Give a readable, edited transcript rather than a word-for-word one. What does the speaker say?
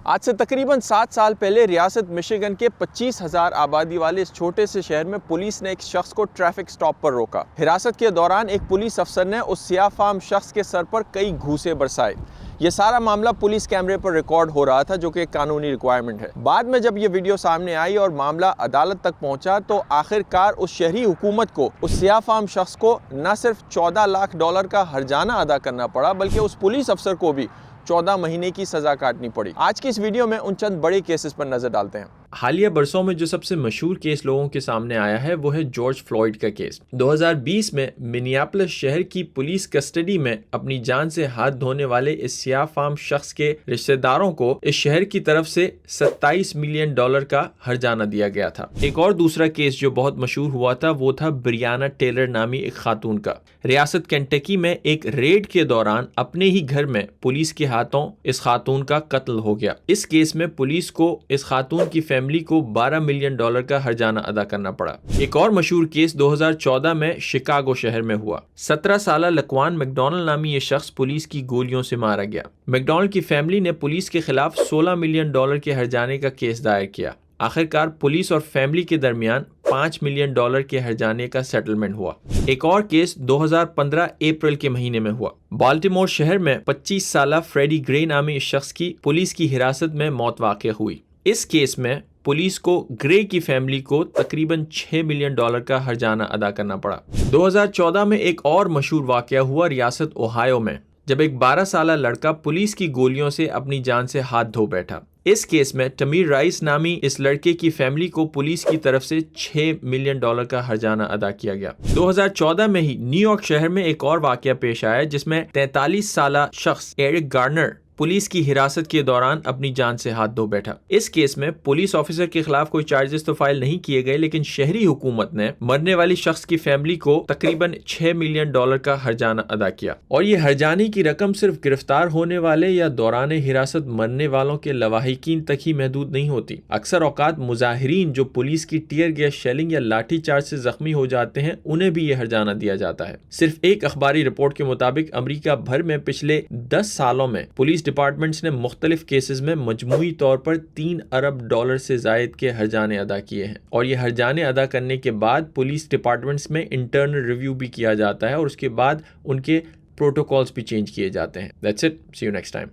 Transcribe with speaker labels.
Speaker 1: आज से तकरीबन 7 साल पहले रियासत मिशिगन के 25,000 आबादी वाले इस छोटे से शहर में पुलिस ने एक शख्स को ट्रैफिक स्टॉप पर रोका। हिरासत के दौरान एक पुलिस अफसर ने उस सियाफाम शख्स के सर पर कई घूंसे बरसाए। ये सारा मामला पुलिस कैमरे पर रिकॉर्ड हो रहा था, जो कि एक कानूनी रिक्वायरमेंट है। बाद में जब ये वीडियो सामने आई और मामला अदालत तक पहुंचा तो आखिरकार उस शहरी हुकूमत को उस सियाफाम शख्स को न सिर्फ $14 लाख का हर्जाना अदा करना पड़ा, बल्कि उस पुलिस अफसर को भी 14 महीने की सजा काटनी पड़ी। आज की इस वीडियो में उन चंद बड़े केसेस पर नजर डालते हैं।
Speaker 2: हालिया बरसों में जो सबसे मशहूर केस लोगों के सामने आया है वो है जॉर्ज फ्लॉयड का केस। 2020 में मिनियापोलिस शहर की पुलिस कस्टडी में अपनी जान से हाथ धोने वाले इस सियाफाम शख्स के रिश्तेदारों को इस शहर की तरफ से $27 मिलियन का हर्जाना दिया गया था। एक और दूसरा केस जो बहुत मशहूर हुआ था वो था ब्रियाना टेलर नामी एक खातून का। रियासत केंटकी में एक रेड के दौरान अपने ही घर में पुलिस के हाथों इस खातून का कत्ल हो गया। इस केस में पुलिस को इस खातून की फैमिली को $12 मिलियन का हर्जाना अदा करना पड़ा। एक और मशहूर केस 2014 में शिकागो शहर में हुआ। 17 साल लक्वान मैकडॉनल्ड नामी ये शख्स पुलिस की गोलियों से मारा गया। मैकडॉनल्ड की फैमिली ने पुलिस के खिलाफ $16 मिलियन के हर्जाने का केस दायर किया। आखिरकार पुलिस और फैमिली के दरमियान $5 मिलियन के हर्जाने का सेटलमेंट हुआ। एक और केस 2015 अप्रैल के महीने में हुआ। बाल्टीमोर शहर में 25 साल फ्रेडी ग्रे नामी इस शख्स की पुलिस की हिरासत में मौत वाक़ हुई। इस केस में पुलिस को ग्रे की फैमिली को तकरीबन $6 मिलियन का हर्जाना अदा करना पड़ा। 2014 में एक और मशहूर वाक़या हुआ रियासत ओहायो में, जब एक 12 साल लड़का पुलिस की गोलियों से अपनी जान से हाथ धो बैठा। इस केस में तमीर राइस नामी इस लड़के की फैमिली को पुलिस की तरफ से $6 मिलियन का हर्जाना अदा किया गया। 2014 में ही न्यूयॉर्क शहर में एक और वाक़या पेश आया जिसमें 43 साल शख्स एरिक गार्नर पुलिस की हिरासत के दौरान अपनी जान से हाथ धो बैठा। इस केस में पुलिस ऑफिसर के खिलाफ कोई चार्जेस तो फाइल नहीं किए गए, लेकिन शहरी हुकूमत ने मरने वाली शख्स की फैमिली को तकरीबन $6 मिलियन का हर्जाना अदा किया। और ये हर्जाने की रकम सिर्फ गिरफ्तार होने वाले या दौरान हिरासत मरने वालों के लवाहिकीन तक ही महदूद नहीं होती। अक्सर औकात मुजाहिरीन जो पुलिस की टीयर गैस शेलिंग या लाठी चार्ज से जख्मी हो जाते हैं, उन्हें भी ये हर्जाना दिया जाता है। सिर्फ एक अखबारी रिपोर्ट के मुताबिक अमरीका भर में पिछले 10 सालों में पुलिस डिपार्टमेंट्स ने मुख्तलिफ केसेस में मजमूई तौर पर $3 अरब से जायद के हर्जाने अदा किए हैं। और ये हर्जाने अदा करने के बाद पुलिस डिपार्टमेंट्स में इंटरनल रिव्यू भी किया जाता है और उसके बाद उनके प्रोटोकॉल्स भी चेंज किए जाते हैं। That's it, see you next time.